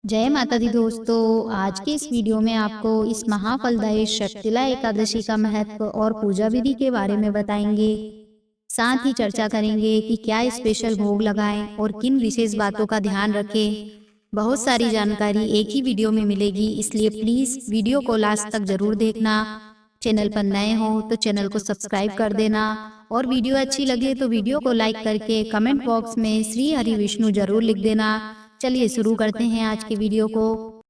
जय माता दी दोस्तों। आज के इस वीडियो में आपको इस महाफलदायी शक्तिला एकादशी का महत्व और पूजा विधि के बारे में बताएंगे। साथ ही चर्चा करेंगे कि क्या स्पेशल भोग लगाएं और किन विशेष बातों का ध्यान रखें। बहुत सारी जानकारी एक ही वीडियो में मिलेगी, इसलिए प्लीज वीडियो को लास्ट तक जरूर देखना। चैनल पर नए हो तो चैनल को सब्सक्राइब कर देना और वीडियो अच्छी लगे तो वीडियो को लाइक करके कमेंट बॉक्स में श्री हरि विष्णु जरूर लिख देना। चलिए शुरू करते हैं आज के वीडियो को।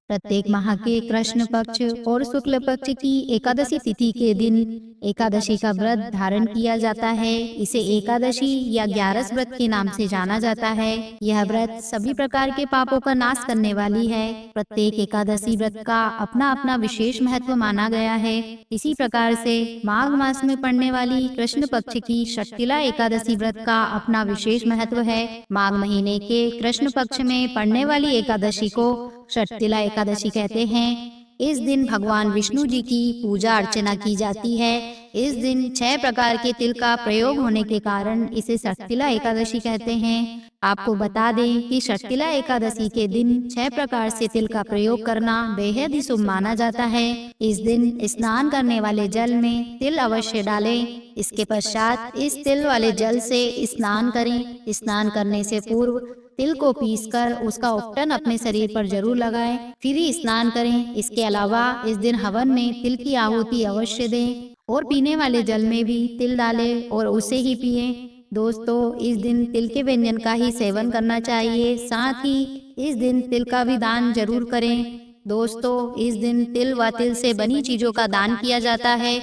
प्रत्येक माह के कृष्ण पक्ष और शुक्ल पक्ष की एकादशी तिथि के दिन एकादशी का व्रत धारण किया जाता है। इसे एकादशी या 11 व्रत के नाम से जाना जाता है। यह व्रत सभी प्रकार के पापों का नाश करने वाली है। प्रत्येक एकादशी व्रत का अपना अपना विशेष महत्व माना गया है। इसी प्रकार से माघ मास में पड़ने वाली कृष्ण पक्ष की शक्तिला एकादशी व्रत का अपना विशेष महत्व है। माघ महीने के कृष्ण पक्ष में पड़ने वाली एकादशी को शक्तिला एकादशी कहते हैं। इस दिन भगवान विष्णु जी की पूजा अर्चना की जाती है। इस दिन 6 प्रकार के तिल का प्रयोग होने के कारण इसे शक्तिला एकादशी कहते हैं। आपको बता दें कि शक्तिला एकादशी के दिन 6 प्रकार से तिल का प्रयोग करना बेहद ही शुभ माना जाता है। इस दिन स्नान करने वाले जल में तिल अवश्य डालें। इसके पश्चात इस तिल वाले जल से स्नान करें। स्नान करने से पूर्व तिल को पीसकर उसका उपटन अपने शरीर पर जरूर लगाएं, फिर ही स्नान करें। इसके अलावा इस दिन हवन में तिल की आहुति अवश्य दें और पीने वाले जल में भी तिल डालें और उसे ही पिएं। दोस्तों, इस दिन तिल के व्यंजन का ही सेवन करना चाहिए। साथ ही इस दिन तिल का भी दान जरूर करें। दोस्तों, इस दिन तिल व तिल से बनी चीजों का दान किया जाता है।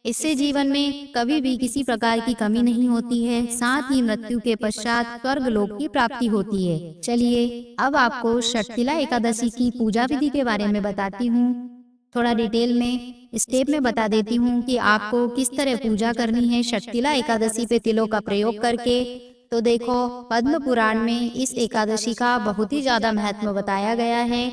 इससे जीवन में कभी भी किसी प्रकार की कमी नहीं होती है। साथ ही मृत्यु के पश्चात स्वर्ग लोक की प्राप्ति होती है। चलिए अब आपको शक्तिला एकादशी की पूजा विधि के बारे में बताती हूँ। थोड़ा डिटेल में स्टेप में बता देती हूँ कि आपको किस तरह पूजा करनी है शक्तिला एकादशी पे तिलों का प्रयोग करके। तो देखो, पद्म पुराण में इस एकादशी का बहुत ही ज्यादा महत्व बताया गया है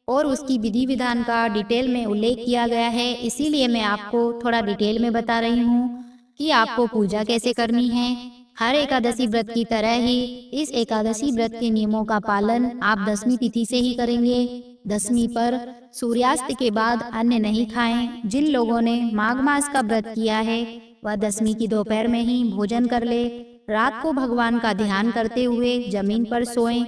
और उसकी विधि विधान का डिटेल में उल्लेख किया गया है। इसीलिए मैं आपको थोड़ा डिटेल में बता रही हूँ कि आपको पूजा कैसे करनी है। हर एकादशी व्रत की तरह ही इस एकादशी व्रत के नियमों का पालन आप 10वीं तिथि से ही करेंगे। 10वीं पर सूर्यास्त के बाद अन्न नहीं खाएं। जिन लोगों ने माघ मास का व्रत किया है वह 10वीं की दोपहर में ही भोजन कर ले। रात को भगवान का ध्यान करते हुए जमीन पर सोएं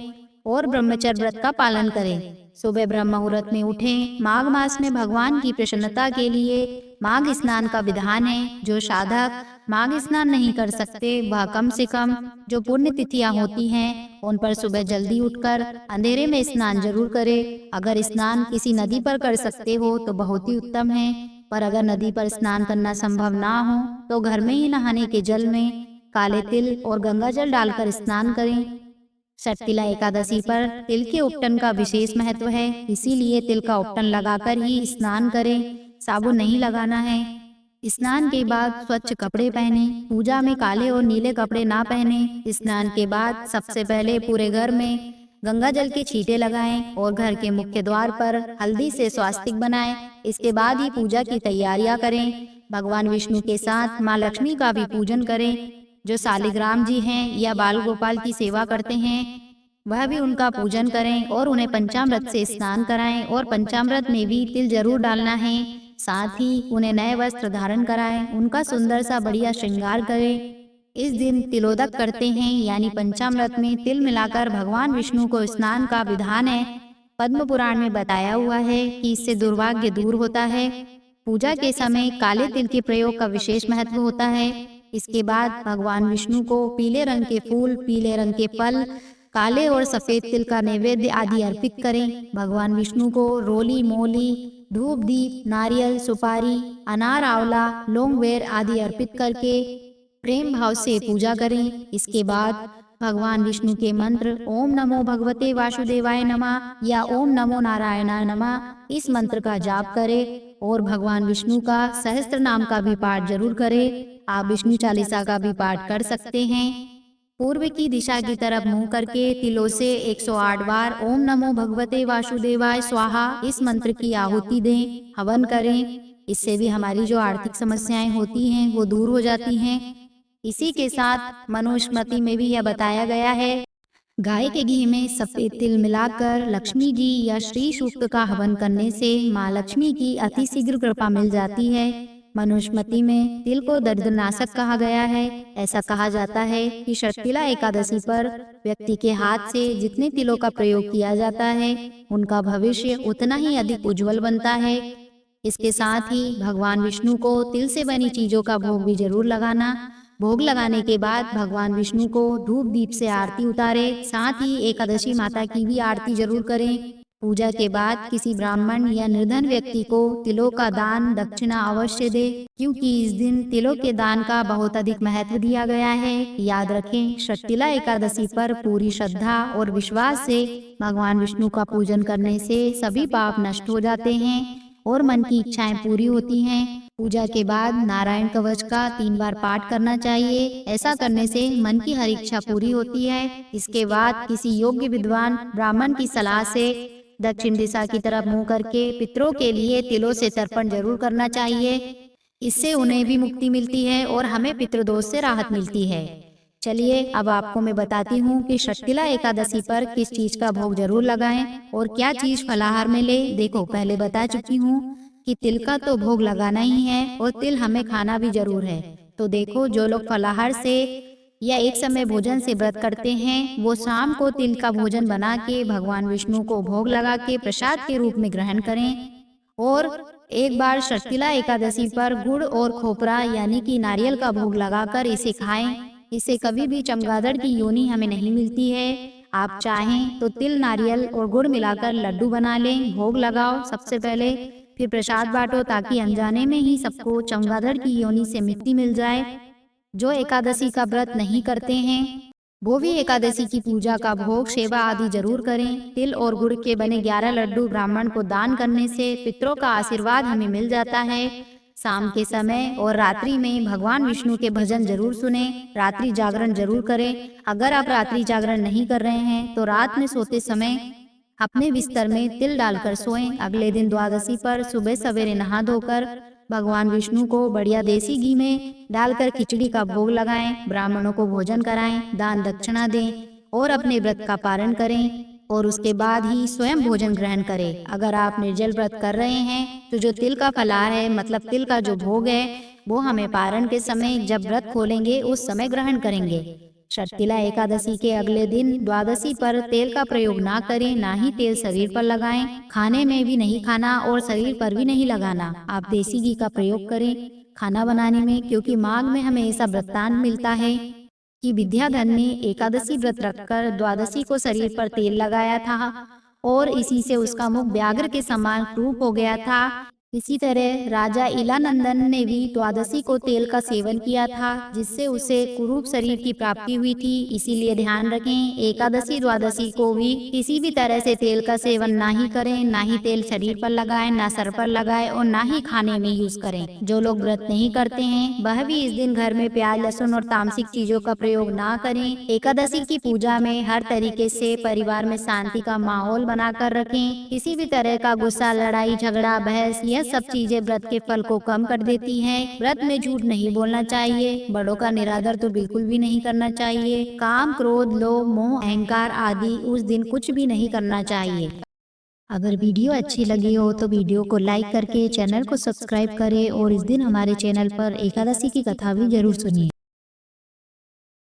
और ब्रह्मचर्य व्रत का पालन करें। सुबह ब्रह्म मुहूर्त में उठें। माघ मास में भगवान की प्रसन्नता के लिए माघ स्नान का विधान है। जो साधक माघ स्नान नहीं कर सकते वह कम से कम जो पुण्य तिथियां होती हैं उन पर सुबह जल्दी उठकर अंधेरे में स्नान जरूर करें। अगर स्नान किसी नदी पर कर सकते हो तो बहुत ही उत्तम है, पर अगर नदी पर स्नान करना संभव ना हो तो घर में ही नहाने के जल में काले तिल और गंगा जल डालकर स्नान करें। शक्तिला एकादशी पर तिल के उपटन का विशेष महत्व है, इसीलिए तिल का उपटन लगाकर ही स्नान करें। साबुन नहीं लगाना है। स्नान के बाद स्वच्छ कपड़े पहने। पूजा में काले और नीले कपड़े ना पहने। स्नान के बाद सबसे पहले पूरे घर में गंगा जल के छींटे लगाएं और घर के मुख्य द्वार पर हल्दी से स्वास्तिक बनाएं। इसके बाद ही पूजा की तैयारियां करें। भगवान विष्णु के साथ माँ लक्ष्मी का भी पूजन करें। जो शालिग्राम जी हैं या बाल गोपाल की सेवा करते हैं वह भी उनका पूजन करें और उन्हें पंचामृत से स्नान कराएं और पंचामृत में भी तिल जरूर डालना है। साथ ही उन्हें नए वस्त्र धारण कराएं, उनका सुंदर सा बढ़िया श्रृंगार करें। इस दिन तिलोदक करते हैं, यानी पंचामृत में तिल मिलाकर भगवान विष्णु को स्नान का विधान है। पद्म पुराण में बताया हुआ है कि इससे दुर्भाग्य दूर होता है। पूजा के समय काले तिल के प्रयोग का विशेष महत्व होता है। इसके बाद भगवान विष्णु को पीले रंग के फूल, पीले रंग के फल, काले और सफेद तिल का नैवेद्य आदि अर्पित करें। भगवान विष्णु को रोली, मोली, धूप, दीप, नारियल, सुपारी, अनार, आंवला, लौंग, बेर आदि अर्पित करके प्रेम भाव से पूजा करें। इसके बाद भगवान विष्णु के मंत्र ओम नमो भगवते वासुदेवाय नमः या ओम नमो नारायणाय नमः इस मंत्र का जाप करें और भगवान विष्णु का सहस्त्र नाम का भी पाठ जरूर करें। आप विष्णु चालीसा का भी पाठ कर सकते हैं। पूर्व की दिशा की तरफ मुंह करके तिलों से 108 बार ओम नमो भगवते वासुदेवाय स्वाहा इस मंत्र की आहुति दें, हवन करें। इससे भी हमारी जो आर्थिक समस्याएं होती हैं वो दूर हो जाती हैं। इसी के साथ मनुस्मृति में भी यह बताया गया है गाय के घी में सफेद तिल मिलाकर लक्ष्मी जी या श्री सूक्त का हवन करने से माँ लक्ष्मी की अति शीघ्र कृपा मिल जाती है। मनुस्मृति में तिल को दरिद्रनाशक कहा गया है। ऐसा कहा जाता है कि षटतिला एकादशी पर व्यक्ति के हाथ से जितने तिलों का प्रयोग किया जाता है, उनका भविष्य उतना ही अधिक उज्जवल बनता है। इसके साथ ही भगवान विष्णु को तिल से बनी चीजों का भोग भी जरूर लगाना। भोग लगाने के बाद भगवान विष्णु को धूप दीप से आरती उतारे। साथ ही एकादशी माता की भी आरती जरूर करें। पूजा के बाद किसी ब्राह्मण या निर्धन व्यक्ति को तिलों का दान दक्षिणा अवश्य दे, क्योंकि इस दिन तिलों के दान का बहुत अधिक महत्व दिया गया है। याद रखें, षटतिला एकादशी पर पूरी श्रद्धा और विश्वास से भगवान विष्णु का पूजन करने से सभी पाप नष्ट हो जाते हैं और मन की इच्छाएं पूरी होती हैं। पूजा के बाद नारायण कवच का 3 बार पाठ करना चाहिए। ऐसा करने से मन की हर इच्छा पूरी होती है। इसके बाद किसी योग्य विद्वान ब्राह्मण की सलाह से दक्षिण दिशा की तरफ मुंह करके पितरों के लिए तिलों से तर्पण जरूर करना चाहिए। इससे उन्हें भी मुक्ति मिलती है और हमें पितृदोष से राहत मिलती है। चलिए अब आपको मैं बताती हूँ कि षटतिला एकादशी पर किस चीज का भोग जरूर लगाएं और क्या चीज फलाहार में ले। देखो, पहले बता चुकी हूँ कि तिल का तो भोग लगाना ही है और तिल हमें खाना भी जरूर है। तो देखो, जो लोग फलाहार से या एक समय भोजन से व्रत करते हैं, वो शाम को तिल का भोजन बना के भगवान विष्णु को भोग लगा के प्रसाद के रूप में ग्रहण करें। और एक बार षटतिला एकादशी पर गुड़ और खोपरा यानी कि नारियल का भोग लगाकर इसे खाएं। इसे कभी भी चमगादड़ की योनि हमें नहीं मिलती है। आप चाहें तो तिल, नारियल और गुड़ मिलाकर लड्डू बना लें, भोग लगाओ सबसे पहले, फिर प्रसाद बांटो, ताकि अनजाने में ही सबको चमगादड़ की योनि से मुक्ति मिल जाए। जो एकादशी का व्रत नहीं करते हैं, वो भी एकादशी की पूजा का भोग, सेवा आदि जरूर करें। तिल और गुड़ के बने 11 लड्डू ब्राह्मण को दान करने से पितरों का आशीर्वाद हमें मिल जाता है। शाम के समय और रात्रि में भगवान विष्णु के भजन जरूर सुने। रात्रि जागरण जरूर करें। अगर आप रात्रि जागरण नहीं कर रहे हैं तो रात में सोते समय अपने बिस्तर में तिल डालकर सोएं। अगले दिन द्वादशी पर सुबह सवेरे नहा धोकर भगवान विष्णु को बढ़िया देसी घी में डालकर खिचड़ी का भोग लगाएं, ब्राह्मणों को भोजन कराएं, दान दक्षिणा दें और अपने व्रत का पारण करें और उसके बाद ही स्वयं भोजन ग्रहण करें। अगर आप निर्जल व्रत कर रहे हैं तो जो तिल का फलाहार है, मतलब तिल का जो भोग है, वो हमें पारण के समय जब व्रत खोलेंगे उस समय ग्रहण करेंगे। षटतिला एकादशी के अगले दिन द्वादशी पर तेल का प्रयोग ना करें, ना ही तेल शरीर पर लगाएं, खाने में भी नहीं खाना और शरीर पर भी नहीं लगाना। आप देसी घी का प्रयोग करें खाना बनाने में, क्योंकि माघ में हमें ऐसा वृत्तांत मिलता है कि विद्याधर ने एकादशी व्रत रखकर द्वादशी को शरीर पर तेल लगाया था और इसी से उसका मुख व्याघ्र के समान रूप हो गया था। इसी तरह राजा इलानंदन ने भी द्वादशी को तेल का सेवन किया था, जिससे उसे कुरूप शरीर की प्राप्ति हुई थी। इसीलिए ध्यान रखें, एकादशी द्वादशी को भी किसी भी तरह से तेल का सेवन ना ही करें, ना ही तेल शरीर पर लगाएं, ना सर पर लगाएं और ना ही खाने में यूज करें। जो लोग व्रत नहीं करते हैं वह भी इस दिन घर में प्याज, लहसुन और तामसिक चीजों का प्रयोग ना करें। एकादशी की पूजा में हर तरीके से परिवार में शांति का माहौल बनाकर रखें। किसी भी तरह का गुस्सा, लड़ाई झगड़ा, बहस, यह सब चीजें व्रत के फल को कम कर देती हैं। व्रत में झूठ नहीं बोलना चाहिए, बड़ों का निरादर तो बिल्कुल भी नहीं करना चाहिए। काम, क्रोध, लोभ, मोह, अहंकार आदि उस दिन कुछ भी नहीं करना चाहिए। अगर वीडियो अच्छी लगी हो तो वीडियो को लाइक करके चैनल को सब्सक्राइब करें और इस दिन हमारे चैनल पर एकादशी की कथा भी जरूर सुनिए।